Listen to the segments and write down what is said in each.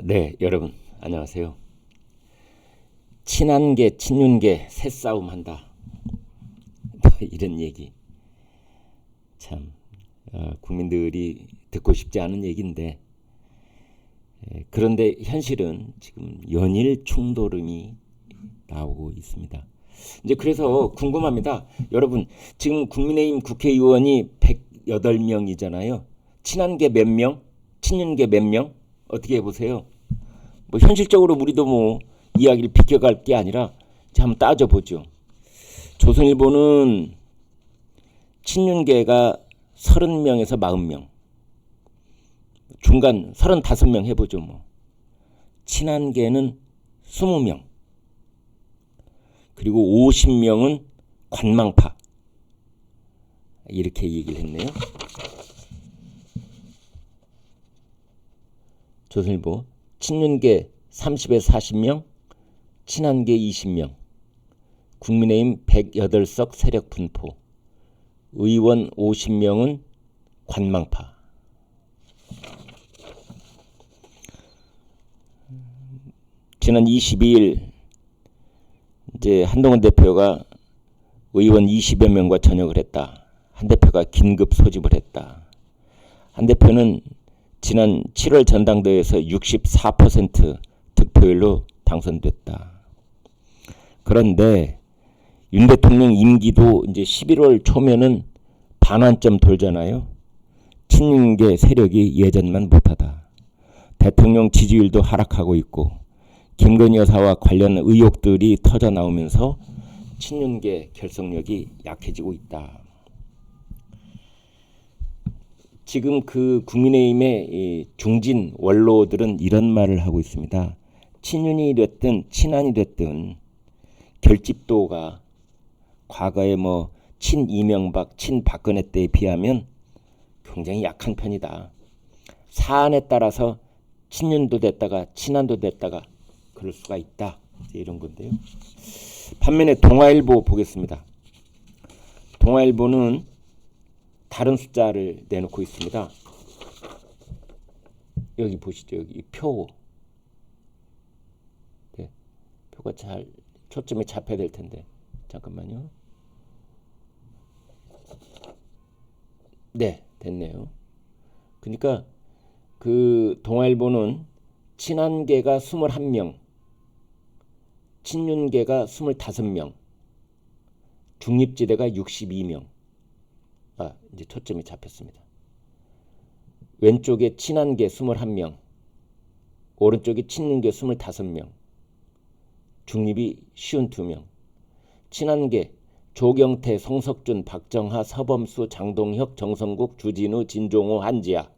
네, 여러분 안녕하세요. 친한계, 친윤계 새싸움 한다. 이런 얘기 참 국민들이 듣고 싶지 않은 얘기인데 그런데 현실은 지금 연일 충돌음이 나오고 있습니다. 이제 그래서 궁금합니다. 여러분 지금 국민의힘 국회의원이 108명이잖아요. 친한계 몇 명? 친윤계 몇 명? 어떻게 해보세요? 뭐 현실적으로 우리도 뭐 이야기를 비껴갈 게 아니라 한번 따져보죠. 조선일보는 친윤계가 30명에서 40명, 중간 35명 해보죠. 뭐 친한계는 20명, 그리고 50명은 관망파, 이렇게 얘기를 했네요. 조선일보 친윤계 30에서 40명, 친한계 20명, 국민의힘 108석 세력 분포, 의원 50명은 관망파. 지난 22일 이제 한동훈 대표가 의원 20여 명과 전역을 했다. 한 대표가 긴급 소집을 했다. 한 대표는 지난 7월 전당대회에서 64% 득표율로 당선됐다. 그런데 윤 대통령 임기도 이제 11월 초면은 반환점 돌잖아요. 친윤계 세력이 예전만 못하다. 대통령 지지율도 하락하고 있고 김건희 여사와 관련 의혹들이 터져 나오면서 친윤계 결속력이 약해지고 있다. 지금 그 국민의힘의 중진 원로들은 이런 말을 하고 있습니다. 친윤이 됐든 친한이 됐든 결집도가 과거에 뭐 친이명박, 친박근혜 때에 비하면 굉장히 약한 편이다. 사안에 따라서 친윤도 됐다가 친한도 됐다가 그럴 수가 있다. 이런 건데요. 반면에 동아일보 보겠습니다. 동아일보는 다른 숫자를 내놓고 있습니다. 여기 보시죠. 여기 표. 네, 표가 잘 초점이 잡혀야 될 텐데. 잠깐만요. 네, 됐네요. 그러니까 그 동아일보는 친한계가 21명, 친윤계가 25명, 중립지대가 62명. 이제 초점이 잡혔습니다. 왼쪽에 친한계 21명, 오른쪽에 친윤계 25명, 중립이 52명. 친한계 조경태, 송석준, 박정하, 서범수, 장동혁, 정성국, 주진우, 진종호, 한지아.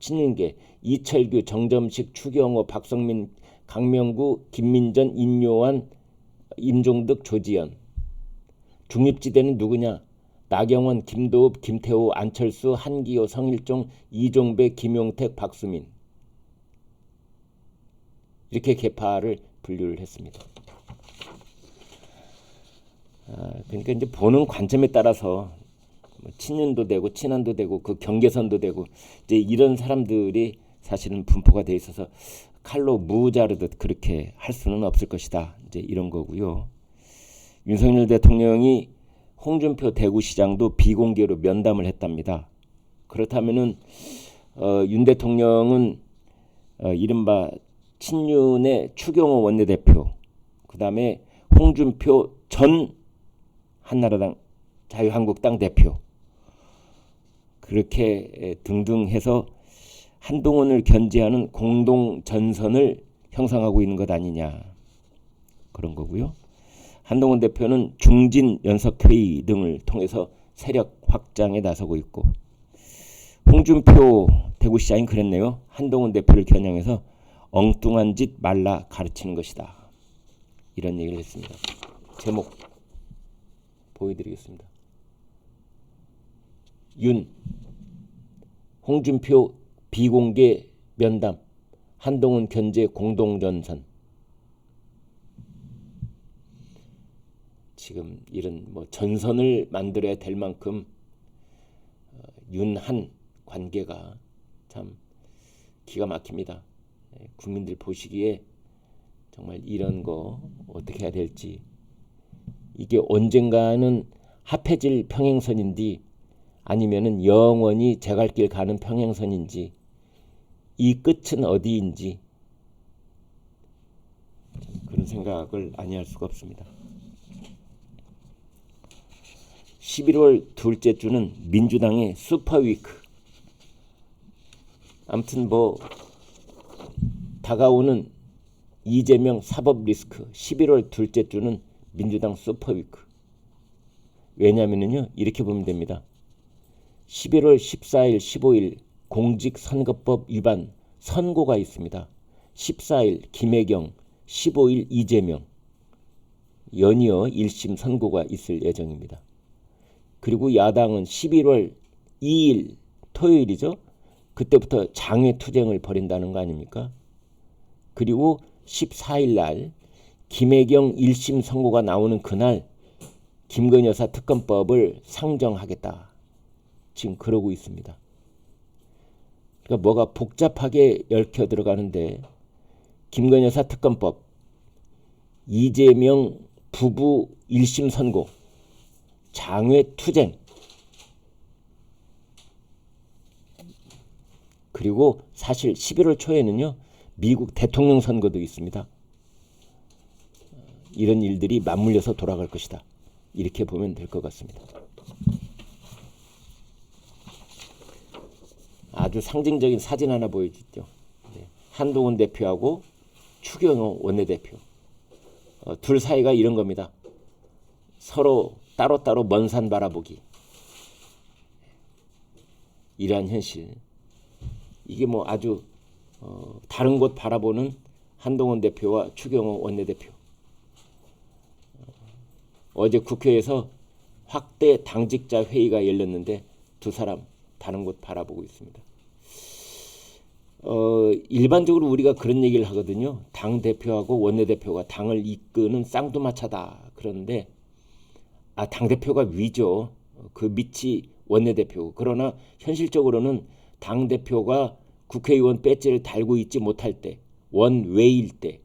친윤계 이철규, 정점식, 추경호, 박성민, 강명구, 김민전, 임요한, 임종득, 조지현. 중립지대는 누구냐? 나경원, 김도읍, 김태호, 안철수, 한기호, 성일종, 이종배, 김용택, 박수민. 이렇게 계파를 분류를 했습니다. 그러니까 이제 보는 관점에 따라서 친윤도 되고 친한도 되고 그 경계선도 되고 이제 이런 사람들이 사실은 분포가 돼 있어서 칼로 무 자르듯 그렇게 할 수는 없을 것이다. 이제 이런 거고요. 윤석열 대통령이 홍준표 대구시장도 비공개로 면담을 했답니다. 그렇다면은 윤 대통령은 이른바 친윤의 추경호 원내대표, 그 다음에 홍준표 전 한나라당 자유한국당 대표, 그렇게 등등 해서 한동훈을 견제하는 공동 전선을 형성하고 있는 것 아니냐, 그런 거고요. 한동훈 대표는 중진 연석회의 등을 통해서 세력 확장에 나서고 있고, 홍준표 대구시장이 그랬네요. 한동훈 대표를 겨냥해서 엉뚱한 짓 말라 가르치는 것이다. 이런 얘기를 했습니다. 제목 보여드리겠습니다. 윤, 홍준표 비공개 면담, 한동훈 견제 공동전선. 지금 이런 뭐 전선을 만들어야 될 만큼 윤한 관계가 참 기가 막힙니다. 국민들 보시기에 정말 이런 거 어떻게 해야 될지, 이게 언젠가는 합해질 평행선인지 아니면은 영원히 제갈길 가는 평행선인지, 이 끝은 어디인지 그런 생각을 아니할 수가 없습니다. 11월 둘째 주는 민주당의 슈퍼위크. 아무튼 뭐 다가오는 이재명 사법 리스크, 11월 둘째 주는 민주당 슈퍼위크. 왜냐하면요, 이렇게 보면 됩니다. 11월 14일, 15일 공직선거법 위반 선고가 있습니다. 14일 김혜경, 15일 이재명, 연이어 1심 선고가 있을 예정입니다. 그리고 야당은 11월 2일 토요일이죠. 그때부터 장외투쟁을 벌인다는 거 아닙니까? 그리고 14일 날 김혜경 1심 선고가 나오는 그날 김건희 여사 특검법을 상정하겠다. 지금 그러고 있습니다. 그러니까 뭐가 복잡하게 얽혀 들어가는데, 김건희 여사 특검법, 이재명 부부 1심 선고, 장외투쟁, 그리고 사실 11월 초에는요 미국 대통령 선거도 있습니다. 이런 일들이 맞물려서 돌아갈 것이다. 이렇게 보면 될 것 같습니다. 아주 상징적인 사진 하나 보여주죠. 한동훈 대표하고 추경호 원내대표. 둘 사이가 이런 겁니다. 서로 따로따로 먼 산 바라보기. 이러한 현실. 이게 뭐 아주 다른 곳 바라보는 한동훈 대표와 추경호 원내대표. 어제 국회에서 확대 당직자 회의가 열렸는데 두 사람 다른 곳 바라보고 있습니다. 일반적으로 우리가 그런 얘기를 하거든요. 당대표하고 원내대표가 당을 이끄는 쌍두마차다. 그런데 당대표가 위죠. 그 밑이 원내대표. 그러나 현실적으로는 당대표가 국회의원 배지를 달고 있지 못할 때, 원외일 때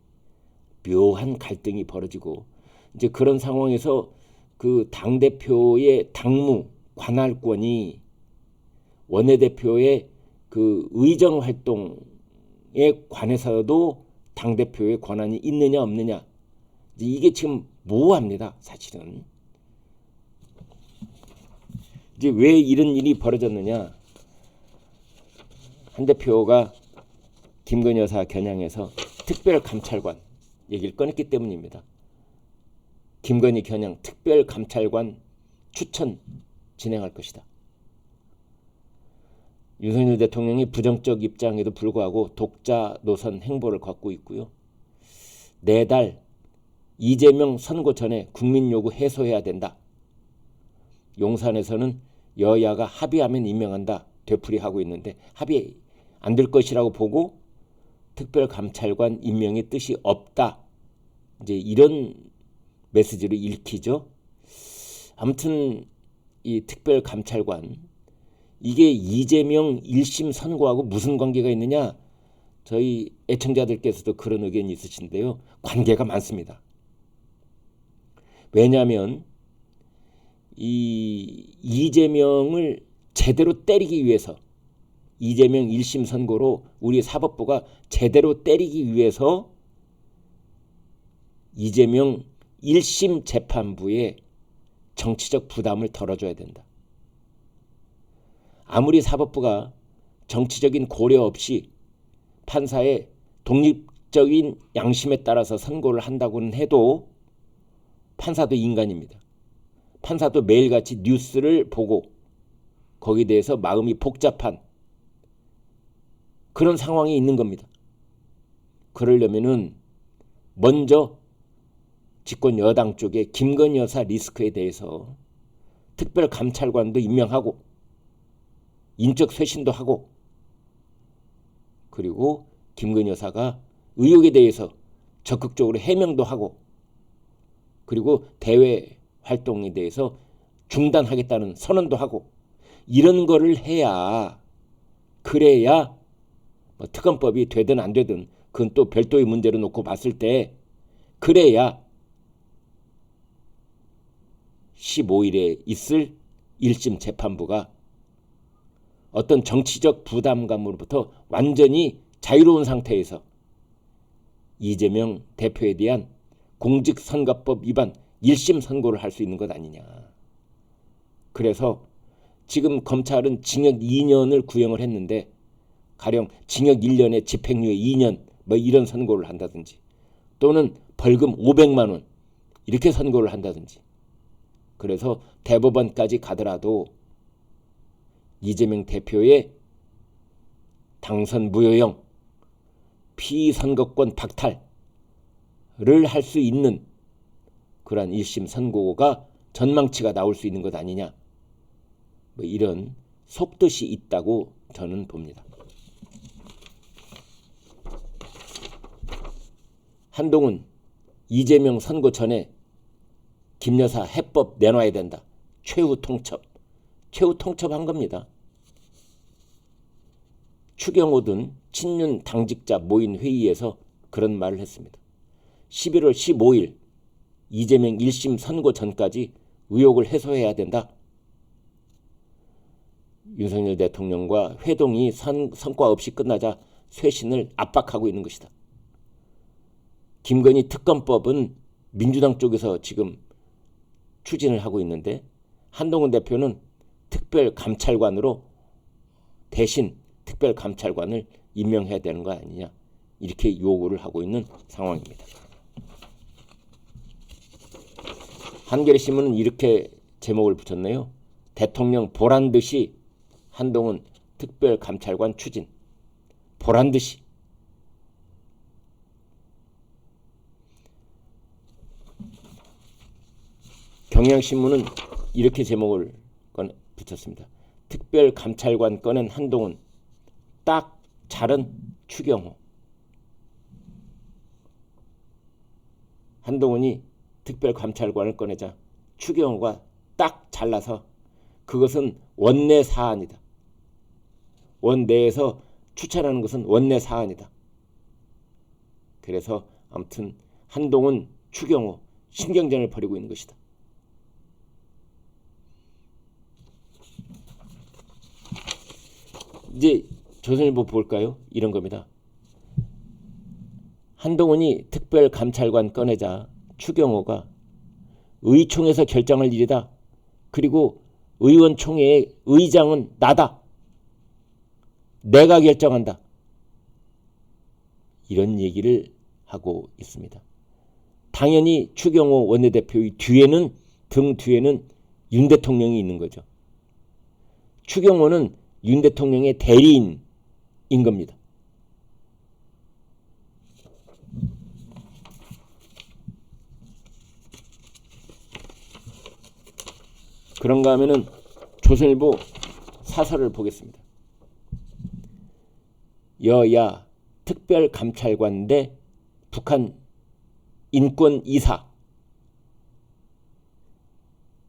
묘한 갈등이 벌어지고, 이제 그런 상황에서 그 당대표의 당무, 관할권이 원내대표의 그 의정 활동에 관해서도 당대표의 권한이 있느냐 없느냐, 이게 지금 모호합니다. 사실은. 이제 왜 이런 일이 벌어졌느냐. 한 대표가 김건희 여사 겨냥해서 특별감찰관 얘기를 꺼냈기 때문입니다. 김건희 겨냥 특별감찰관 추천 진행할 것이다. 윤석열 대통령이 부정적 입장에도 불구하고 독자 노선 행보를 걷고 있고요. 내달 이재명 선고 전에 국민 요구 해소해야 된다. 용산에서는 여야가 합의하면 임명한다. 되풀이하고 있는데 합의 안 될 것이라고 보고 특별감찰관 임명의 뜻이 없다. 이제 이런 메시지로 읽히죠. 아무튼 이 특별감찰관, 이게 이재명 1심 선고하고 무슨 관계가 있느냐. 저희 애청자들께서도 그런 의견이 있으신데요. 관계가 많습니다. 왜냐하면 이 이재명을 제대로 때리기 위해서, 이재명 1심 선고로 우리 사법부가 제대로 때리기 위해서 이재명 1심 재판부에 정치적 부담을 덜어줘야 된다. 아무리 사법부가 정치적인 고려 없이 판사의 독립적인 양심에 따라서 선고를 한다고는 해도 판사도 인간입니다. 판사도 매일같이 뉴스를 보고 거기에 대해서 마음이 복잡한 그런 상황이 있는 겁니다. 그러려면은 먼저 집권 여당 쪽에 김건희 여사 리스크에 대해서 특별감찰관도 임명하고 인적 쇄신도 하고, 그리고 김건희 여사가 의혹에 대해서 적극적으로 해명도 하고, 그리고 대외 활동에 대해서 중단하겠다는 선언도 하고, 이런 거를 해야, 그래야 뭐 특검법이 되든 안 되든 그건 또 별도의 문제로 놓고 봤을 때 그래야 15일에 있을 1심 재판부가 어떤 정치적 부담감으로부터 완전히 자유로운 상태에서 이재명 대표에 대한 공직선거법 위반 1심 선고를 할 수 있는 것 아니냐. 그래서 지금 검찰은 징역 2년을 구형을 했는데 가령 징역 1년에 집행유예 2년 뭐 이런 선고를 한다든지 또는 벌금 500만 원 이렇게 선고를 한다든지 그래서 대법원까지 가더라도 이재명 대표의 당선 무효형 피선거권 박탈을 할 수 있는 그러한 1심 선고가 전망치가 나올 수 있는 것 아니냐. 뭐 이런 속뜻이 있다고 저는 봅니다. 한동훈, 이재명 선거 전에 김 여사 해법 내놔야 된다. 최후 통첩한 겁니다. 추경호 등 친윤 당직자 모인 회의에서 그런 말을 했습니다. 11월 15일 이재명 1심 선고 전까지 의혹을 해소해야 된다. 윤석열 대통령과 회동이 성과 없이 끝나자 쇄신을 압박하고 있는 것이다. 김건희 특검법은 민주당 쪽에서 지금 추진을 하고 있는데 한동훈 대표는 특별감찰관으로 대신 특별감찰관을 임명해야 되는 거 아니냐 이렇게 요구를 하고 있는 상황입니다. 한겨레신문은 이렇게 제목을 붙였네요. 대통령 보란듯이 한동훈 특별감찰관 추진. 보란듯이. 경향신문은 이렇게 제목을 붙였습니다. 특별감찰관 꺼낸 한동훈, 딱 잘은 추경호. 한동훈이 특별감찰관을 꺼내자 추경호가 딱 잘라서 그것은 원내 사안이다. 원내에서 추천하는 것은 원내 사안이다. 그래서 아무튼 한동훈, 추경호 신경전을 벌이고 있는 것이다. 이제 조선일보 볼까요? 이런 겁니다. 한동훈이 특별감찰관 꺼내자 추경호가 의총에서 결정할 일이다. 그리고 의원총회의 의장은 나다. 내가 결정한다. 이런 얘기를 하고 있습니다. 당연히 추경호 원내대표의 뒤에는 등 뒤에는 윤 대통령이 있는 거죠. 추경호는 윤 대통령의 대리인인 겁니다. 그런가 하면은 조선일보 사설을 보겠습니다. 여야 특별감찰관 대 북한 인권이사.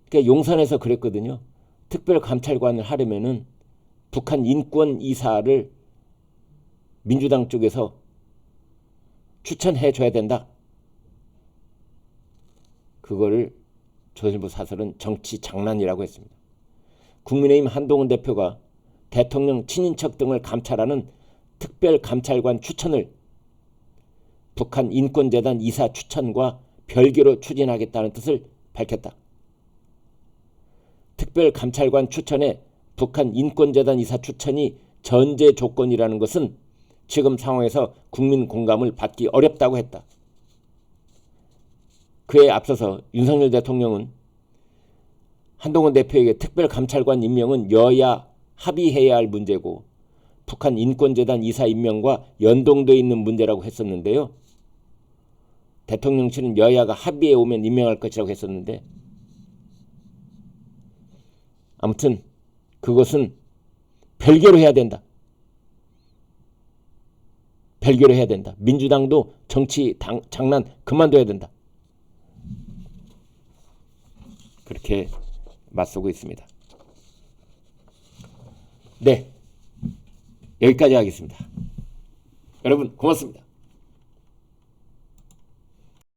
그러니까 용산에서 그랬거든요. 특별감찰관을 하려면은 북한 인권이사를 민주당 쪽에서 추천해 줘야 된다. 그거를 조선일보 사설은 정치 장난이라고 했습니다. 국민의힘 한동훈 대표가 대통령 친인척 등을 감찰하는 특별감찰관 추천을 북한 인권재단 이사 추천과 별개로 추진하겠다는 뜻을 밝혔다. 특별감찰관 추천에 북한 인권재단 이사 추천이 전제 조건이라는 것은 지금 상황에서 국민 공감을 받기 어렵다고 했다. 그에 앞서서 윤석열 대통령은 한동훈 대표에게 특별감찰관 임명은 여야 합의해야 할 문제고 북한 인권재단 이사 임명과 연동되어 있는 문제라고 했었는데요. 대통령실은 여야가 합의해 오면 임명할 것이라고 했었는데 아무튼 그것은 별개로 해야 된다. 별개로 해야 된다. 민주당도 정치 장난 그만둬야 된다. 그렇게 맞서고 있습니다. 네, 여기까지 하겠습니다. 여러분 고맙습니다.